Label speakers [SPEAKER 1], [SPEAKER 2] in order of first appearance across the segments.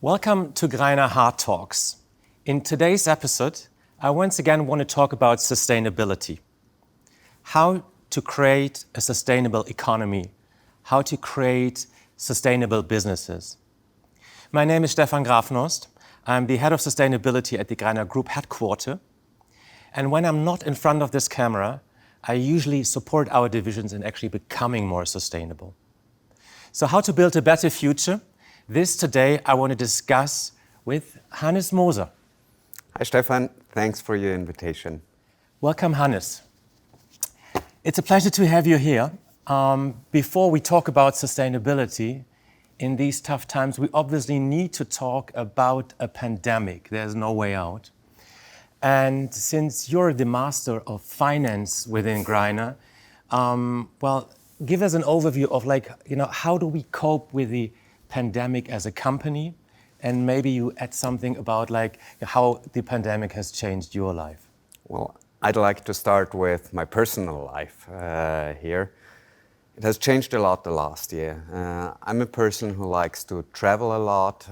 [SPEAKER 1] Welcome to Greiner Hard Talks. In today's episode, I once again want to talk about sustainability. How to create a sustainable economy, how to create sustainable businesses. My name is Stefan Grafenhorst. I'm the head of sustainability at the Greiner Group headquarters. And when I'm not in front of this camera, I usually support our divisions in actually becoming more sustainable. So how to build a better future? This today I want to discuss with Hannes Moser.
[SPEAKER 2] Hi Stefan, thanks for your invitation.
[SPEAKER 1] Welcome Hannes. It's a pleasure to have you here. Before we talk about sustainability, in these tough times we obviously need to talk about a pandemic. There's no way out. And since you're the master of finance within Greiner, give us an overview of how do we cope with the pandemic as a company, and maybe you add something about how the pandemic has changed your life.
[SPEAKER 2] Well, I'd like to start with my personal life here. It has changed a lot the last year. I'm a person who likes to travel a lot,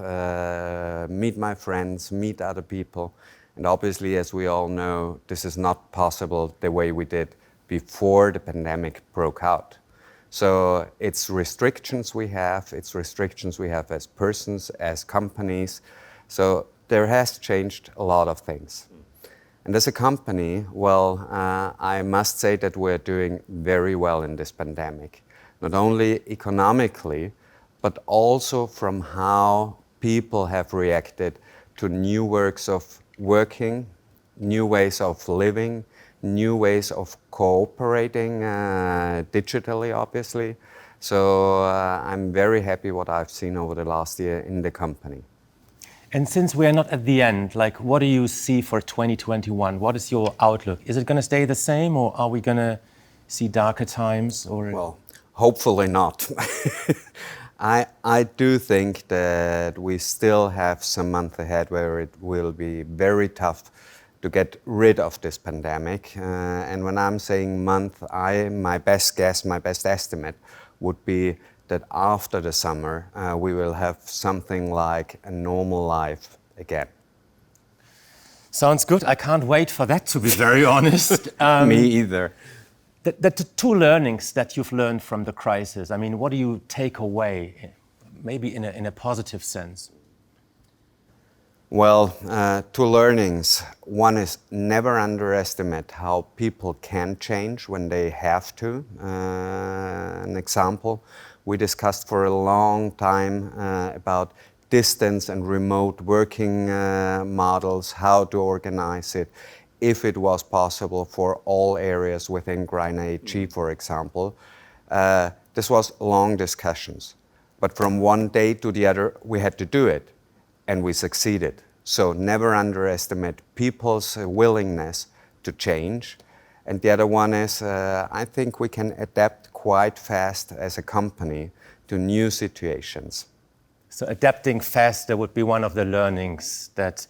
[SPEAKER 2] meet my friends, meet other people. And obviously, as we all know, this is not possible the way we did before the pandemic broke out. So it's restrictions we have as persons, as companies. So there has changed a lot of things. And as a company, I must say that we're doing very well in this pandemic. Not only economically, but also from how people have reacted to new works of working, new ways of living, new ways of cooperating digitally, obviously. So I'm very happy what I've seen over the last year in the company.
[SPEAKER 1] And since we are not at the end, what do you see for 2021? What is your outlook? Is it going to stay the same, or are we going to see darker times?
[SPEAKER 2] Well, hopefully not. I do think that we still have some months ahead where it will be very tough to get rid of this pandemic. And when I'm saying month, my best guess, my best estimate would be that after the summer, we will have something like a normal life again.
[SPEAKER 1] Sounds good. I can't wait for that, to be very honest.
[SPEAKER 2] Me either.
[SPEAKER 1] The two learnings that you've learned from the crisis, what do you take away, maybe in a positive sense?
[SPEAKER 2] Well, two learnings. One is never underestimate how people can change when they have to. An example, we discussed for a long time about distance and remote working models, how to organize it, if it was possible for all areas within Greiner AG, for example. This was long discussions, but from one day to the other, we had to do it, and we succeeded. So never underestimate people's willingness to change. And the other one is, I think we can adapt quite fast as a company to new situations.
[SPEAKER 1] So adapting faster would be one of the learnings that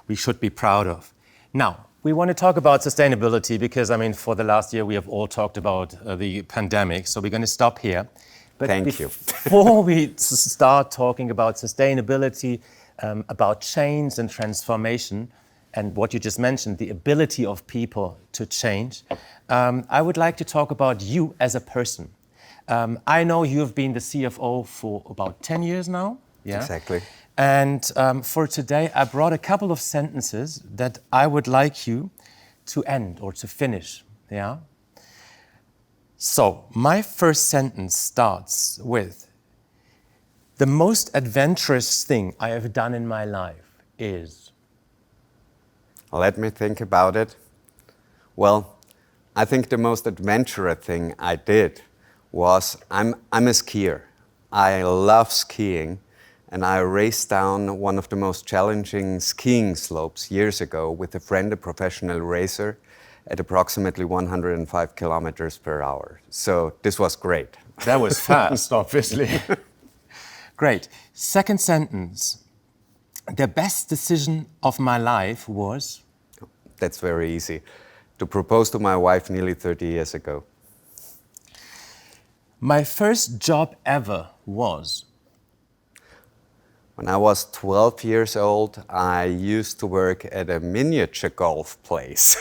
[SPEAKER 1] we should be proud of. Now, we want to talk about sustainability because, for the last year we have all talked about the pandemic, so we're going to stop here. But
[SPEAKER 2] Thank you.
[SPEAKER 1] Before we start talking about sustainability, about change and transformation, and what you just mentioned, the ability of people to change, I would like to talk about you as a person. I know you have been the CFO for about 10 years now.
[SPEAKER 2] Yeah? Exactly.
[SPEAKER 1] And for today, I brought a couple of sentences that I would like you to end or to finish. Yeah. So my first sentence starts with, the most adventurous thing I have done in my life is...
[SPEAKER 2] Let me think about it. Well, I think the most adventurous thing I did was, I'm a skier. I love skiing. And I raced down one of the most challenging skiing slopes years ago with a friend, a professional racer, at approximately 105 kilometers per hour. So this was great.
[SPEAKER 1] That was fast, obviously. Great. Second sentence. The best decision of my life was?
[SPEAKER 2] That's very easy. To propose to my wife nearly 30 years ago.
[SPEAKER 1] My first job ever was?
[SPEAKER 2] When I was 12 years old, I used to work at a miniature golf place.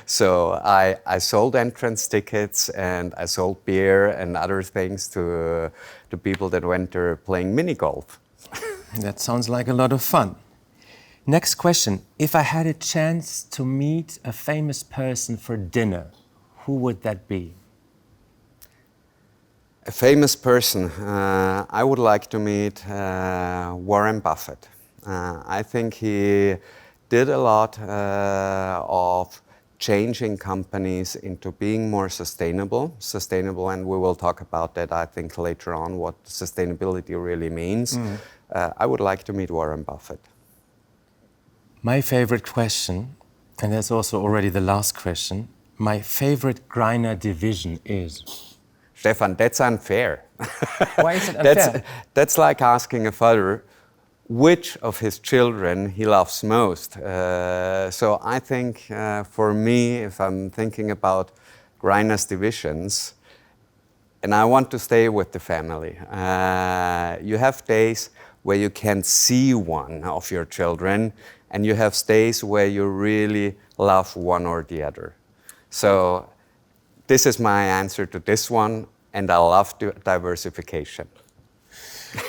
[SPEAKER 2] So I sold entrance tickets and I sold beer and other things to people that went there playing mini golf.
[SPEAKER 1] That sounds like a lot of fun. Next question. If I had a chance to meet a famous person for dinner, who would that be?
[SPEAKER 2] A famous person, I would like to meet Warren Buffett. I think he did a lot of changing companies into being more sustainable, and we will talk about that, I think, later on, what sustainability really means. I would like to meet Warren Buffett.
[SPEAKER 1] My favorite question, and that's also already the last question, my favorite Greiner division is?
[SPEAKER 2] Stefan, that's unfair.
[SPEAKER 1] Why is it unfair?
[SPEAKER 2] That's like asking a father which of his children he loves most. So I think for me, if I'm thinking about Greiner's divisions, and I want to stay with the family, you have days where you can see one of your children, and you have days where you really love one or the other. So this is my answer to this one, and I love diversification.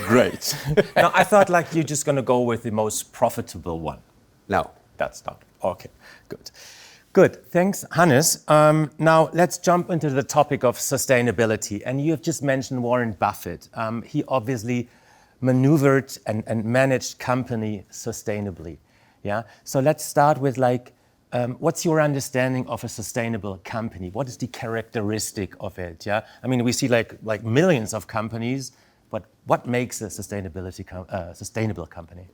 [SPEAKER 1] Great. Now, I thought like you're just going to go with the most profitable one.
[SPEAKER 2] No.
[SPEAKER 1] That's not. Okay, good. Good, thanks, Hannes. Now, let's jump into the topic of sustainability. And you have just mentioned Warren Buffett. He obviously maneuvered and managed company sustainably. Yeah. So let's start with like, what's your understanding of a sustainable company? What is the characteristic of it? Yeah. I mean, we see like millions of companies, but what makes a sustainable company?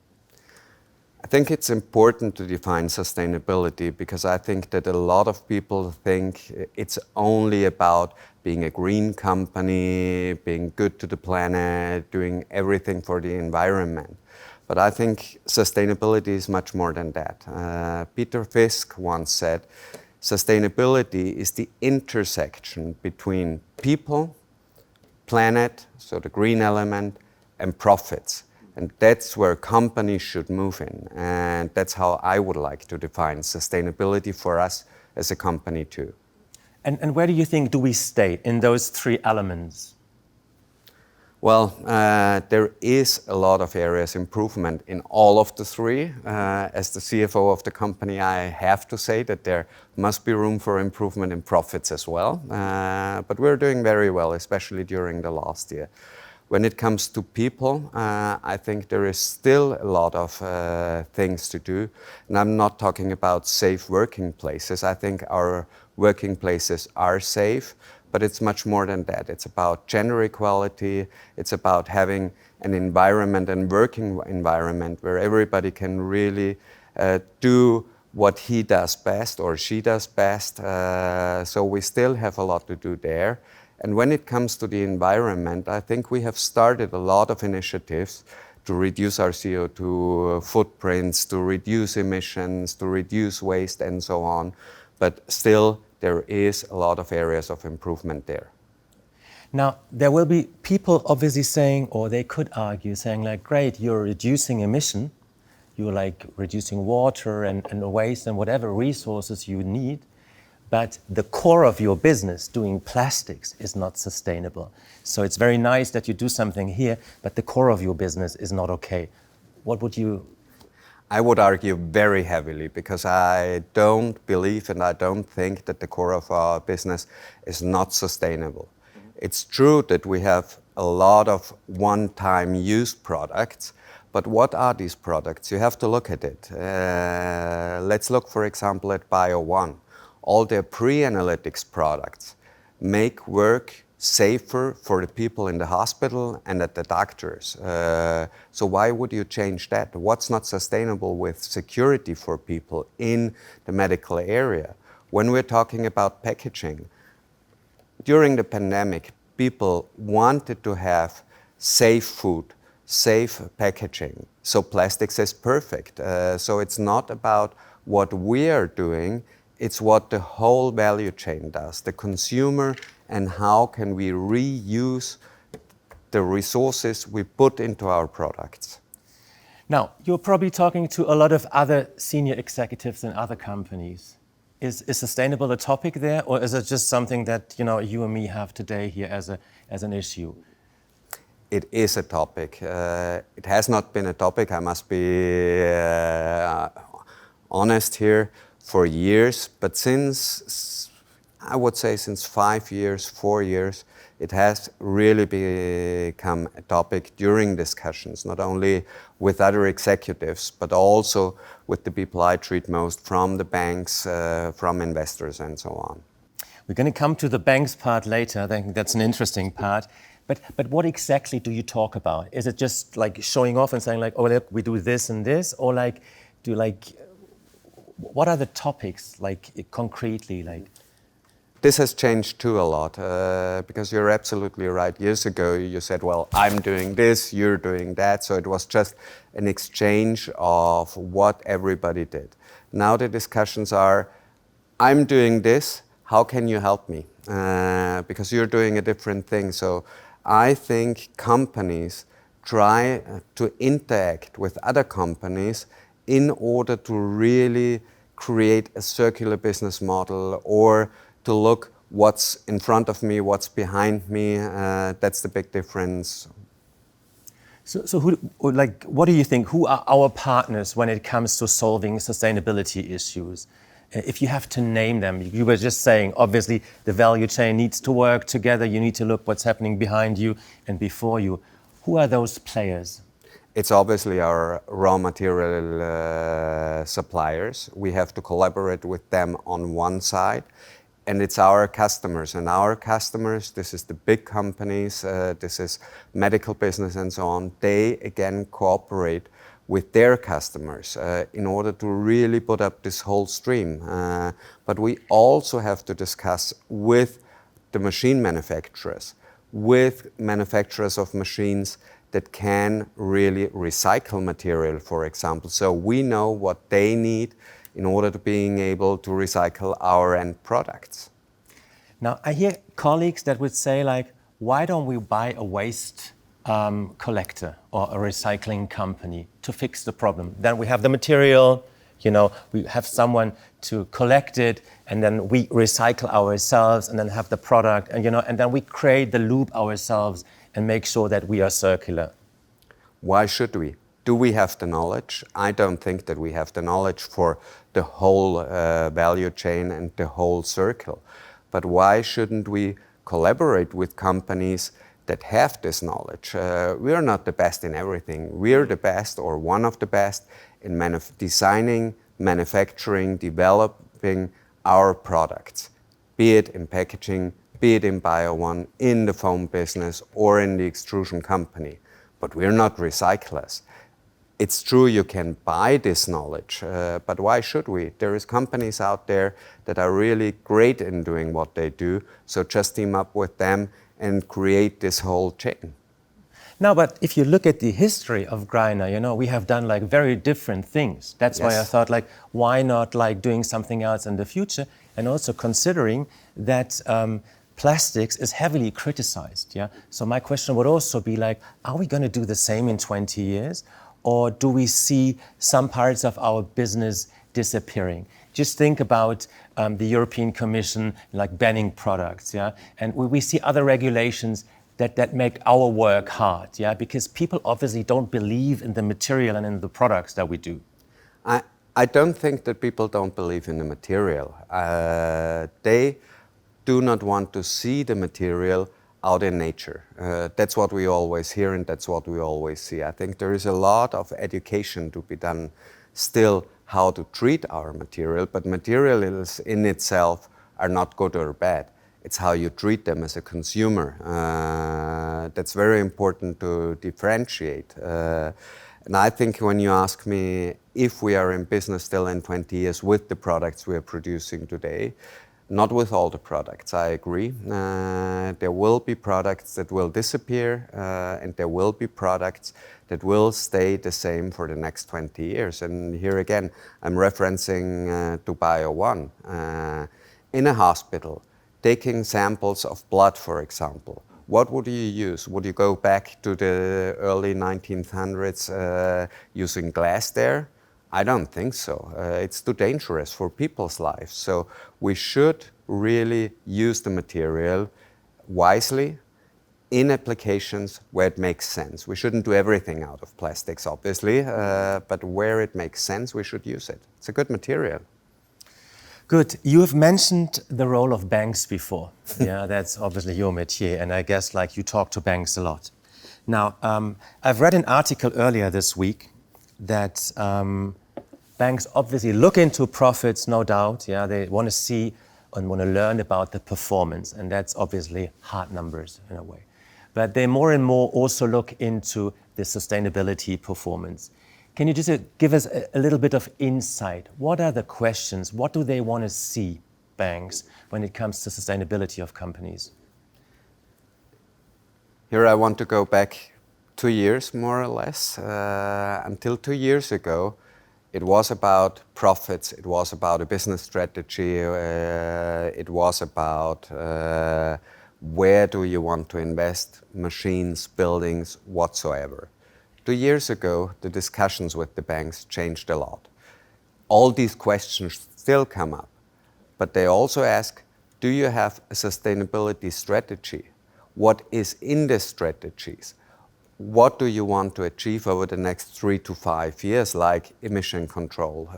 [SPEAKER 2] I think it's important to define sustainability because I think that a lot of people think it's only about being a green company, being good to the planet, doing everything for the environment. But I think sustainability is much more than that. Peter Fisk once said, sustainability is the intersection between people, planet, so the green element, and profits. And that's where companies should move in. And that's how I would like to define sustainability for us as a company too.
[SPEAKER 1] And where do you think do we stay in those three elements?
[SPEAKER 2] Well, there is a lot of areas improvement in all of the three. As the CFO of the company, I have to say that there must be room for improvement in profits as well. But we're doing very well, especially during the last year. When it comes to people, I think there is still a lot of things to do. And I'm not talking about safe working places. I think our working places are safe. But it's much more than that. It's about gender equality. It's about having an environment and working environment where everybody can really do what he does best or she does best. So we still have a lot to do there. And when it comes to the environment, I think we have started a lot of initiatives to reduce our CO2 footprints, to reduce emissions, to reduce waste and so on. But still, there is a lot of areas of improvement there.
[SPEAKER 1] Now, there will be people obviously saying, or they could argue, saying like, great, you're reducing emission, you're like reducing water and waste and whatever resources you need, but the core of your business, doing plastics, is not sustainable. So it's very nice that you do something here, but the core of your business is not okay. What would you...
[SPEAKER 2] I would argue very heavily because I don't believe and I don't think that the core of our business is not sustainable. It's true that we have a lot of one-time use products, but what are these products? You have to look at it. Let's look, for example, at Bio1. All their pre-analytics products make work safer for the people in the hospital and at the doctors. So why would you change that? What's not sustainable with security for people in the medical area? When we're talking about packaging, during the pandemic, people wanted to have safe food, safe packaging. So plastics is perfect. So it's not about what we are doing, it's what the whole value chain does, the consumer, and how can we reuse the resources we put into our products.
[SPEAKER 1] Now, you're probably talking to a lot of other senior executives in other companies. Is sustainable a topic there, or is it just something that you and me have today here as an issue?
[SPEAKER 2] It is a topic. It has not been a topic, I must be honest here, for years, but since, I would say since 5 years, 4 years, it has really become a topic during discussions, not only with other executives, but also with the people I treat most, from the banks, from investors, and so on.
[SPEAKER 1] We're going to come to the banks part later. I think that's an interesting part. But what exactly do you talk about? Is it just like showing off and saying like, oh, look, we do this and this? Or like, what are the topics like concretely like?
[SPEAKER 2] This has changed too a lot, because you're absolutely right. Years ago, you said, well, I'm doing this, you're doing that. So it was just an exchange of what everybody did. Now the discussions are, I'm doing this, how can you help me? Because you're doing a different thing. So I think companies try to interact with other companies in order to really create a circular business model, or to look what's in front of me, what's behind me. That's the big difference.
[SPEAKER 1] So what do you think? Who are our partners when it comes to solving sustainability issues? If you have to name them, you were just saying, obviously, the value chain needs to work together. You need to look what's happening behind you and before you. Who are those players?
[SPEAKER 2] It's obviously our raw material suppliers. We have to collaborate with them on one side. And it's our customers. And our customers, this is the big companies, this is medical business and so on. They, again, cooperate with their customers in order to really put up this whole stream. But we also have to discuss with the machine manufacturers, with manufacturers of machines that can really recycle material, for example. So we know what they need in order to being able to recycle our end products.
[SPEAKER 1] Now, I hear colleagues that would say, like, why don't we buy a waste collector or a recycling company to fix the problem? Then we have the material, we have someone to collect it, and then we recycle ourselves and then have the product, and and then we create the loop ourselves and make sure that we are circular.
[SPEAKER 2] Why should we? Do we have the knowledge? I don't think that we have the knowledge for the whole value chain and the whole circle. But why shouldn't we collaborate with companies that have this knowledge? We are not the best in everything. We are the best, or one of the best, in designing, manufacturing, developing our products, be it in packaging, be it in Bio1, in the foam business, or in the extrusion company. But we're not recyclers. It's true you can buy this knowledge, but why should we? There is companies out there that are really great in doing what they do, so just team up with them and create this whole chain.
[SPEAKER 1] No, but if you look at the history of Greiner, we have done like very different things. That's why I thought, like, why not like doing something else in the future? And also considering that plastics is heavily criticized. Yeah. So my question would also be like, are we going to do the same in 20 years? Or do we see some parts of our business disappearing? Just think about the European Commission like banning products, yeah? And we see other regulations that make our work hard, yeah? Because people obviously don't believe in the material and in the products that we do.
[SPEAKER 2] I don't think that people don't believe in the material. They do not want to see the material out in nature. That's what we always hear, and that's what we always see. I think there is a lot of education to be done still how to treat our material, but materials in itself are not good or bad. It's how you treat them as a consumer. That's very important to differentiate. And I think when you ask me if we are in business still in 20 years with the products we are producing today, not with all the products, I agree. There will be products that will disappear, and there will be products that will stay the same for the next 20 years. And here again, I'm referencing to Bio1. In a hospital, taking samples of blood, for example, what would you use? Would you go back to the early 1900s using glass there? I don't think so. It's too dangerous for people's lives. So we should really use the material wisely in applications where it makes sense. We shouldn't do everything out of plastics, obviously, but where it makes sense, we should use it. It's a good material.
[SPEAKER 1] Good. You have mentioned the role of banks before. Yeah, that's obviously your métier, and I guess like you talk to banks a lot. Now, I've read an article earlier this week that banks obviously look into profits, no doubt. Yeah, they want to see and want to learn about the performance, and that's obviously hard numbers in a way. But they more and more also look into the sustainability performance. Can you just give us a little bit of insight? What are the questions? What do they want to see, banks, when it comes to sustainability of companies?
[SPEAKER 2] Here I want to go back 2 years, more or less. Until 2 years ago, it was about profits, it was about a business strategy, it was about where do you want to invest, machines, buildings, whatsoever. 2 years ago, the discussions with the banks changed a lot. All these questions still come up, but they also ask, do you have a sustainability strategy? What is in the strategies? What do you want to achieve over the next 3 to 5 years, like emission control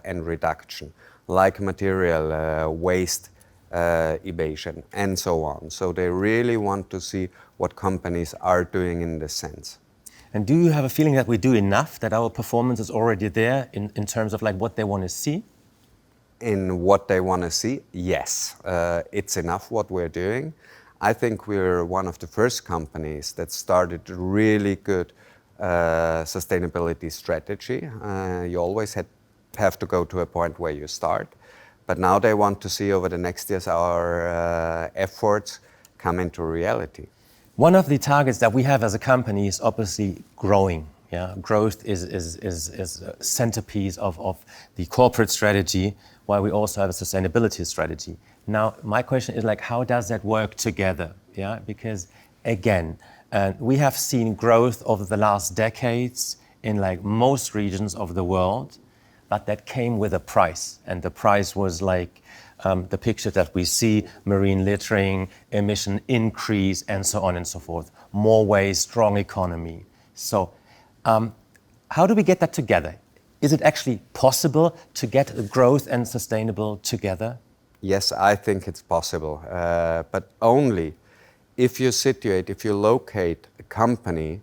[SPEAKER 2] and reduction, like material waste evasion, and so on. So they really want to see what companies are doing in this sense.
[SPEAKER 1] And do you have a feeling that we do enough, that our performance is already there in terms of like what they want to see?
[SPEAKER 2] In what they want to see, yes. It's enough what we're doing. I think we're one of the first companies that started really good sustainability strategy. You always have to go to a point where you start. But now they want to see over the next years our efforts come into reality.
[SPEAKER 1] One of the targets that we have as a company is obviously growing. Yeah, growth is a centerpiece of the corporate strategy, while we also have a sustainability strategy. Now, my question is like, how does that work together? Yeah, because again, we have seen growth over the last decades in like most regions of the world, but that came with a price, and the price was like the picture that we see: marine littering, emission increase, and so on and so forth. More waste, strong economy. So, how do we get that together? Is it actually possible to get growth and sustainable together?
[SPEAKER 2] Yes, I think it's possible, but only if you locate a company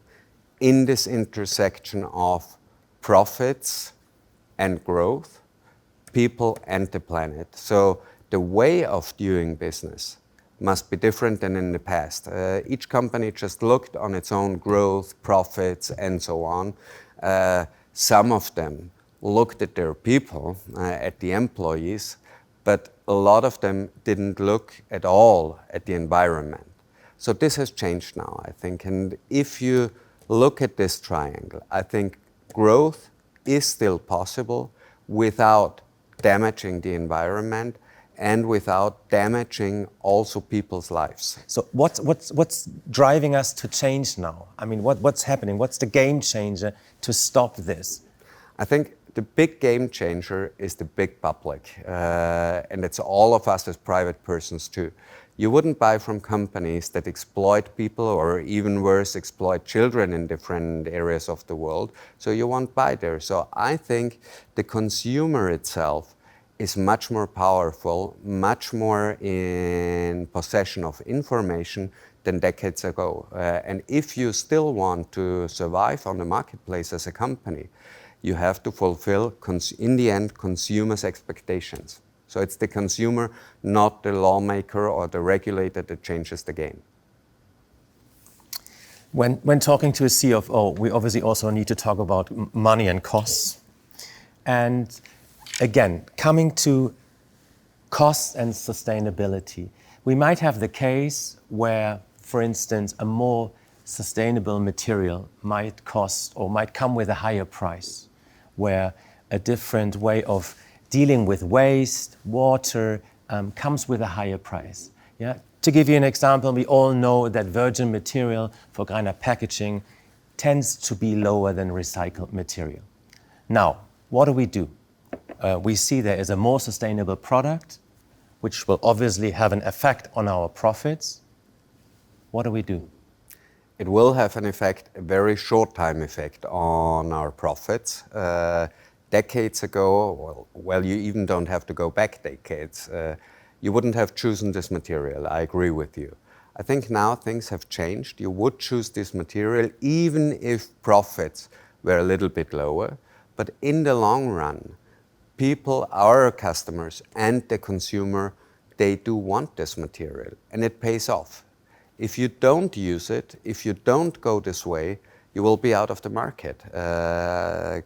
[SPEAKER 2] in this intersection of profits and growth, people and the planet. So the way of doing business must be different than in the past. Each company just looked on its own growth, profits, and so on. Some of them looked at their people, at the employees, but a lot of them didn't look at all at the environment. So this has changed now, I think. And if you look at this triangle, I think growth is still possible without damaging the environment and without damaging also people's lives.
[SPEAKER 1] So what's driving us to change now? I mean, what's happening? What's the game changer to stop this?
[SPEAKER 2] I think the big game changer is the big public, and it's all of us as private persons too. You wouldn't buy from companies that exploit people, or even worse, exploit children in different areas of the world, so you won't buy there. So I think the consumer itself is much more powerful, much more in possession of information than decades ago. And if you still want to survive on the marketplace as a company, you have to fulfill, in the end, consumers' expectations. So it's the consumer, not the lawmaker or the regulator, that changes the game.
[SPEAKER 1] When talking to a CFO, we obviously also need to talk about money and costs. And again, coming to costs and sustainability, we might have the case where, for instance, a more sustainable material might cost or might come with a higher price, where a different way of dealing with waste, water, comes with a higher price. Yeah? To give you an example, we all know that virgin material for Greiner packaging tends to be lower than recycled material. Now, what do? We see there is a more sustainable product, which will obviously have an effect on our profits. What do?
[SPEAKER 2] It will have an effect, a very short time effect on our profits. Decades ago, well, you even don't have to go back decades, you wouldn't have chosen this material. I agree with you. I think now things have changed. You would choose this material even if profits were a little bit lower. But in the long run, people, our customers and the consumer, they do want this material and it pays off. If you don't use it, if you don't go this way, you will be out of the market.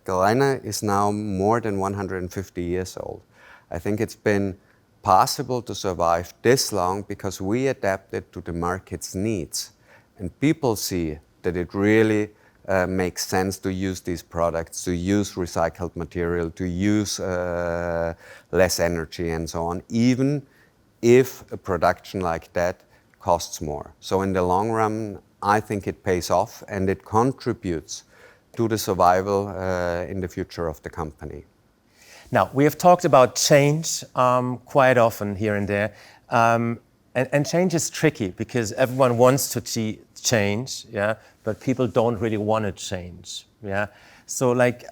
[SPEAKER 2] Greiner is now more than 150 years old. I think it's been possible to survive this long because we adapted to the market's needs. And people see that it really makes sense to use these products, to use recycled material, to use less energy and so on, even if a production like that costs more. So in the long run, I think it pays off and it contributes to the survival in the future of the company.
[SPEAKER 1] Now, we have talked about change quite often here and there. And change is tricky because everyone wants to change, yeah, but people don't really want to change, yeah. So, like,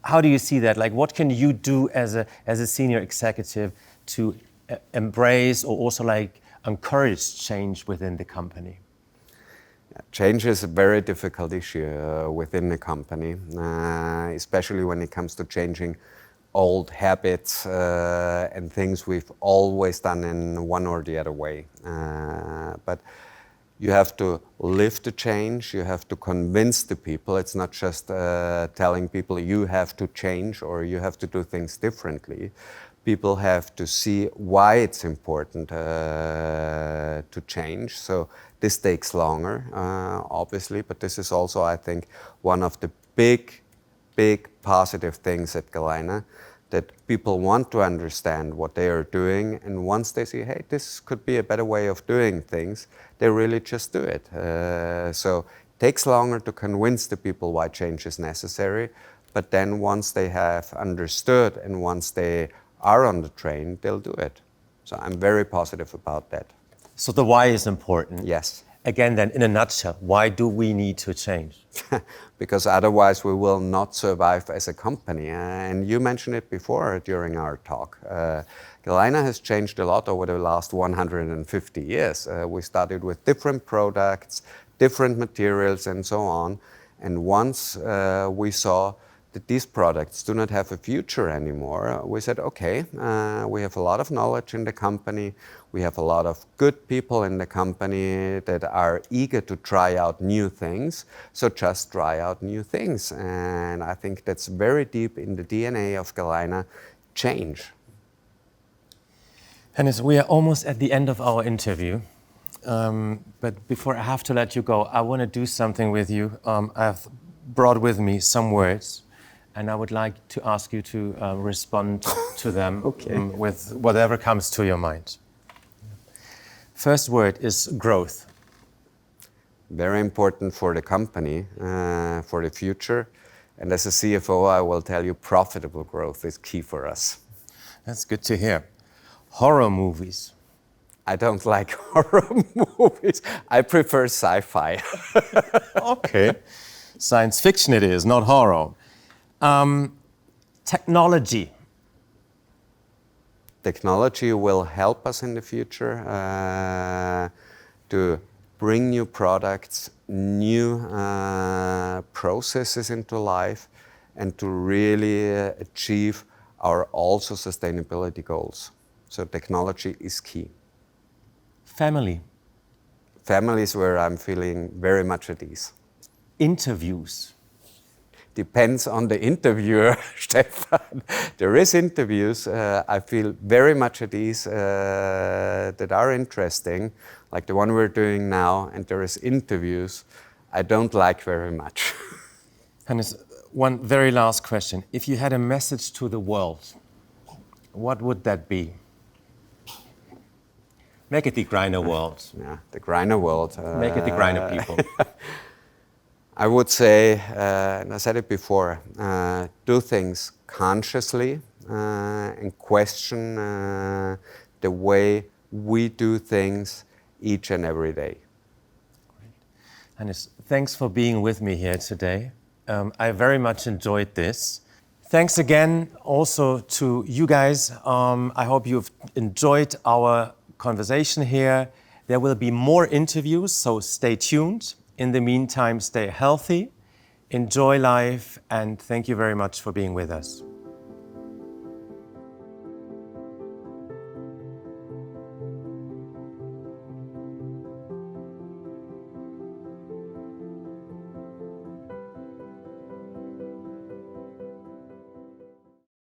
[SPEAKER 1] how do you see that? Like, what can you do as a senior executive to embrace or also like encourage change within the company?
[SPEAKER 2] Change is a very difficult issue within the company, especially when it comes to changing old habits and things we've always done in one or the other way. But you have to live the change, you have to convince the people. It's not just telling people you have to change or you have to do things differently. People have to see why it's important to change. So this takes longer, obviously, but this is also, I think, one of the big positive things at Greiner, that people want to understand what they are doing, and once they see, hey, this could be a better way of doing things, they really just do it. So it takes longer to convince the people why change is necessary, but then once they have understood and once they are on the train, they'll do it. So I'm very positive about that.
[SPEAKER 1] So the why is important.
[SPEAKER 2] Yes.
[SPEAKER 1] Again, then, in a nutshell, why do we need to change?
[SPEAKER 2] Because otherwise we will not survive as a company. And you mentioned it before during our talk. Greiner has changed a lot over the last 150 years. We started with different products, different materials and so on. And once we saw that these products do not have a future anymore, we said, okay, we have a lot of knowledge in the company. We have a lot of good people in the company that are eager to try out new things. So just try out new things. And I think that's very deep in the DNA of Greiner, change.
[SPEAKER 1] Hannes, we are almost at the end of our interview. But before I have to let you go, I want to do something with you. I've brought with me some words, and I would like to ask you to respond to them with whatever comes to your mind. First word is growth.
[SPEAKER 2] Very important for the company, for the future. And as a CFO, I will tell you profitable growth is key for us.
[SPEAKER 1] That's good to hear. Horror movies.
[SPEAKER 2] I don't like horror movies. I prefer sci-fi.
[SPEAKER 1] Okay. Science fiction it is, not horror. Technology.
[SPEAKER 2] Technology will help us in the future to bring new products, new processes into life, and to really achieve our also sustainability goals. So technology is key.
[SPEAKER 1] Family.
[SPEAKER 2] Family is where I'm feeling very much at ease.
[SPEAKER 1] Interviews.
[SPEAKER 2] Depends on the interviewer, Stefan. There is interviews I feel very much at ease that are interesting, like the one we're doing now, and there is interviews I don't like very much.
[SPEAKER 1] Hannes, one very last question. If you had a message to the world, what would that be? Make it the Greiner world.
[SPEAKER 2] Yeah, the Greiner world.
[SPEAKER 1] Make it the Greiner people.
[SPEAKER 2] I would say, and I said it before, do things consciously and question the way we do things each and every day.
[SPEAKER 1] Hannes, thanks for being with me here today. I very much enjoyed this. Thanks again also to you guys. I hope you've enjoyed our conversation here. There will be more interviews, so stay tuned. In the meantime, stay healthy, enjoy life, and thank you very much for being with us.